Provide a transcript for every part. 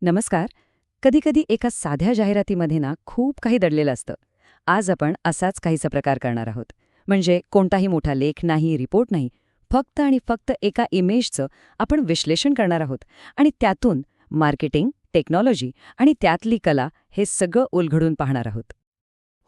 नमस्कार. कधीकधी एका साध्या जाहिरातीमध्ये ना खूप काही दडलेलं असतं. आज आपण असाच काहीसा प्रकार करणार आहोत. म्हणजे कोणताही मोठा लेख नाही, रिपोर्ट नाही. फक्त आणि फक्त एका इमेजचं आपण विश्लेषण करणार आहोत आणि त्यातून मार्केटिंग, टेक्नॉलॉजी आणि त्यातली कला हे सगळं उलगडून पाहणार आहोत.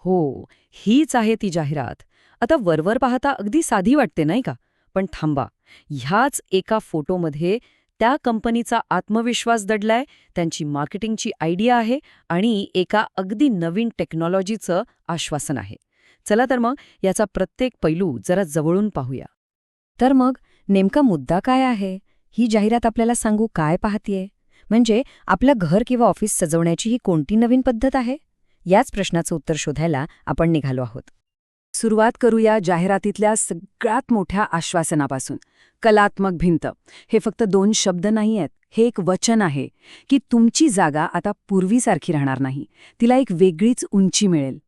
हो, हीच आहे ती जाहिरात. आता वरवर पाहता अगदी साधी वाटते नाही का? पण थांबा, ह्याच एका फोटोमध्ये त्या कंपनीचा आत्मविश्वास दडलाय, त्यांची मार्केटिंगची आयडिया आहे आणि एका अगदी नवीन टेक्नॉलॉजीचं आश्वासन आहे. चला तर मग याचा प्रत्येक पैलू जरा जवळून पाहूया. तर मग नेमका मुद्दा काय आहे? ही जाहिरात आपल्याला सांगू काय पाहतीये? म्हणजे आपलं घर किंवा ऑफिस सजवण्याची ही कोणती नवीन पद्धत आहे? याच प्रश्नाचं उत्तर शोधायला आपण निघालो आहोत. सुरुवात करूया जाहिरातीतल्या सगळ्यात मोठ्या आश्वासनापासून. कलात्मक भिंत. हे फक्त दोन शब्द नाही आहेत, हे एक वचन आहे की तुमची जागा आता पूर्वीसारखी राहणार नाही, तिला एक वेगळीच उंची मिळेल.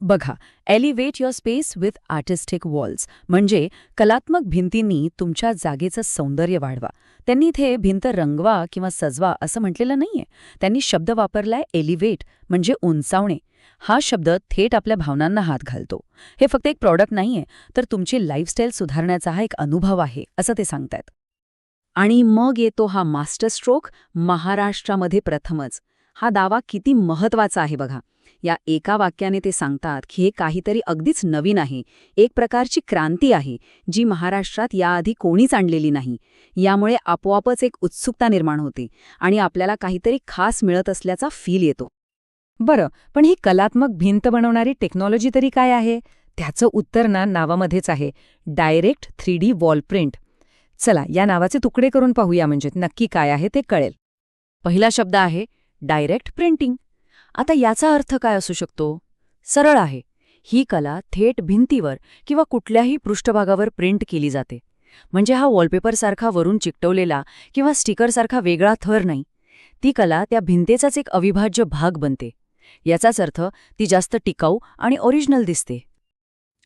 बघा, elevate your space with artistic walls म्हणजे कलात्मक भिंतींनी तुमच्या जागेचं सौंदर्य वाढवा. त्यांनी इथे भिंत रंगवा किंवा सजवा असं म्हटलेलं नाहीये. त्यांनी शब्द वापरलाय एलिव्हेट म्हणजे उंचावणे. हा शब्द थेट आपल्या भावनांना हात घालतो. हे फक्त एक प्रॉडक्ट नाहीये, तर तुमची लाईफस्टाईल सुधारण्याचा हा एक अनुभव आहे असं ते सांगतायत. आणि मग येतो हा मास्टर स्ट्रोक, महाराष्ट्रामध्ये प्रथमच. हा दावा किती महत्वाचा आहे बघा. या एका वाक्याने ते सांगतात की हे काहीतरी अगदीच नवीन आहे, एक प्रकारची क्रांती आहे, जी महाराष्ट्रात याआधी कोणीच आणलेली नाही. यामुळे आपोआपच एक उत्सुकता निर्माण होते आणि आपल्याला काहीतरी खास मिळत असल्याचा फील येतो. बरं, पण ही कलात्मक भिंत बनवणारी टेक्नॉलॉजी तरी काय आहे? त्याचं उत्तर ना नावामध्येच आहे, डायरेक्ट 3D वॉल प्रिंट. चला या नावाचे तुकडे करून पाहूया, म्हणजे नक्की काय आहे ते कळेल. पहिला शब्द आहे डायरेक्ट प्रिंटिंग. आता याचा अर्थ काय असू शकतो? सरळ आहे. ही कला थेट भिंतीवर किंवा कुठल्याही पृष्ठभागावर प्रिंट केली जाते. म्हणजे हा वॉलपेपरसारखा वरून चिकटवलेला किंवा स्टिकरसारखा वेगळा थर नाही. ती कला त्या भिंतेचाच एक अविभाज्य भाग बनते. याचाच अर्थ ती जास्त टिकाऊ आणि ओरिजिनल दिसते.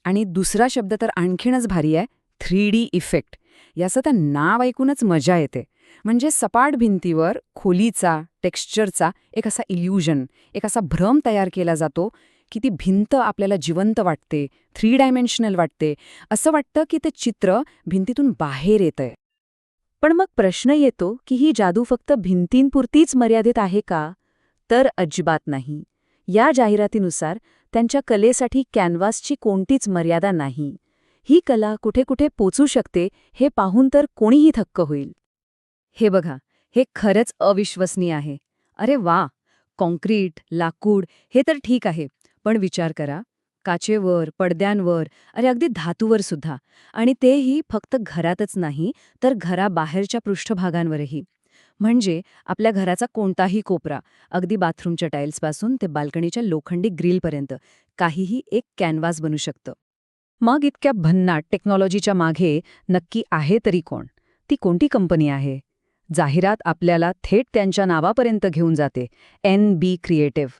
आणि दुसरा शब्द तर आणखीनच भारी आहे, 3D इफेक्ट. याचं तर नाव ऐकूनच मजा येते. म्हणजे सपाट भिंतीवर खोलीचा, टेक्स्चरचा एक असा इल्युजन, एक असा भ्रम तयार केला जातो की ती भिंत आपल्याला जिवंत वाटते, 3 डायमेन्शनल वाटते. असं वाटतं की ते चित्र भिंतीतून बाहेर येतंय. पण मग प्रश्न येतो की ही जादू फक्त भिंतींपुरतीच मर्यादित आहे का? तर अजिबात नाही. या जाहिरातीनुसार त्यांच्या कलेसाठी कॅनव्हासची कोणतीच मर्यादा नाही. ही कला कुठे कुठे पोचू शकते हे पाहून तर कोणीही थक्क होईल. हे बघा, हे खरंच अविश्वसनीय आहे. अरे वा, काँक्रीट, लाकूड हे तर ठीक आहे, पण विचार करा, काचेवर, पडद्यांवर, अरे अगदी धातूवर सुद्धा. आणि तेही फक्त घरातच नाही, तर घराबाहेरच्या पृष्ठभागांवरही. म्हणजे आपल्या घराचा कोणताही कोपरा, अगदी बाथरूमच्या टाईल्सपासून ते बाल्कनीच्या लोखंडी ग्रिलपर्यंत, काहीही एक कॅनव्हास बनू शकतं. मग इतक्या भन्नाट टेक्नॉलॉजीच्या मागे नक्की आहे तरी कोण? ती कोणती कंपनी आहे? जाहिरात आपल्याला थेट त्यांच्या नावापर्यंत घेऊन जाते, NB क्रिएटिव्ह.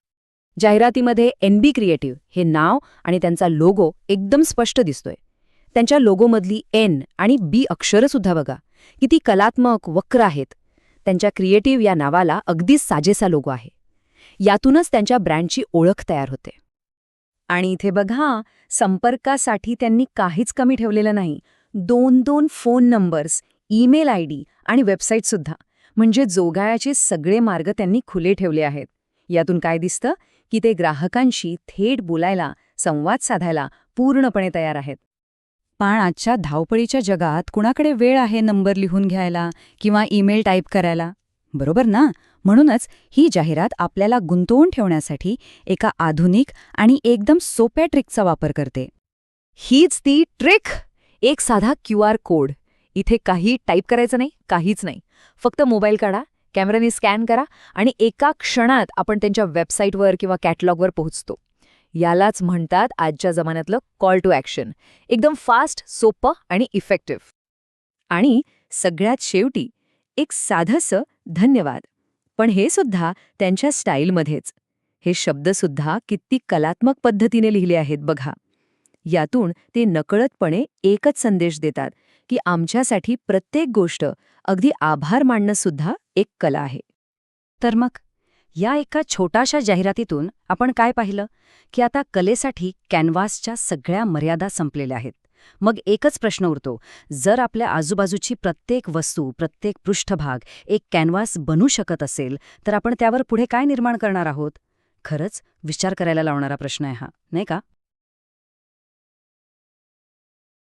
जाहिरातीमध्ये NB क्रिएटिव्ह हे नाव आणि त्यांचा लोगो एकदम स्पष्ट दिसतोय. त्यांच्या लोगोमधली N आणि B अक्षरंसुद्धा बघा, किती कलात्मक, वक्र आहेत. त्यांच्या क्रिएटिव्ह या नावाला अगदीच साजेसा लोगो आहे. यातूनच त्यांच्या ब्रँडची ओळख तयार होते. आणि इथे बघा, संपर्कासाठी त्यांनी काहीच कमी ठेवलेलं नाही. 2-2 फोन नंबर्स, ईमेल ID आणि वेबसाईटसुद्धा. म्हणजे जोगायाचे सगळे मार्ग त्यांनी खुले ठेवले आहेत. यातून काय दिसतं की ते ग्राहकांशी थेट बोलायला, संवाद साधायला पूर्णपणे तयार आहेत. पण आजच्या धावपळीच्या जगात कुणाकडे वेळ आहे नंबर लिहून घ्यायला किंवा ईमेल टाईप करायला? बरोबर ना? म्हणूनच ही जाहिरात आपल्याला गुंतवून ठेवण्यासाठी एका आधुनिक आणि एकदम सोप्या ट्रिकचा वापर करते. हीच ती ट्रिक! एक साधा QR कोड. इथे काही टाईप करायचं नाही, काहीच नाही. फक्त मोबाईल काढा, कॅमेराने स्कॅन करा आणि एका क्षणात आपण त्यांच्या वेबसाईटवर किंवा कॅटलॉगवर पोहोचतो. यालाच म्हणतात आजच्या जमान्यातलं कॉल टू ॲक्शन. एकदम फास्ट, सोपं आणि इफेक्टिव्ह. आणि सगळ्यात शेवटी एक साधंसं धन्यवाद. पण हे सुद्धा त्यांच्या स्टाईलमध्येच. हे शब्दसुद्धा किती कलात्मक पद्धतीने लिहिले आहेत बघा. यातून ते नकळतपणे एकच संदेश देतात की आमच्यासाठी प्रत्येक गोष्ट, अगदी आभार मानणं सुद्धा एक कला आहे. तर मग या एका छोट्याशा जाहिरातीतून आपण काय पाहिलं की आता कलेसाठी कॅनव्हासच्या सगळ्या मर्यादा संपलेल्या आहेत. मग एकच प्रश्न उरतो, जर आपल्या आजूबाजूची प्रत्येक वस्तू, प्रत्येक पृष्ठभाग एक कॅनव्हास बनू शकत असेल, तर आपण त्यावर पुढे काय निर्माण करणार आहोत? खरंच विचार करायला लावणारा प्रश्न आहे हा, नाही का?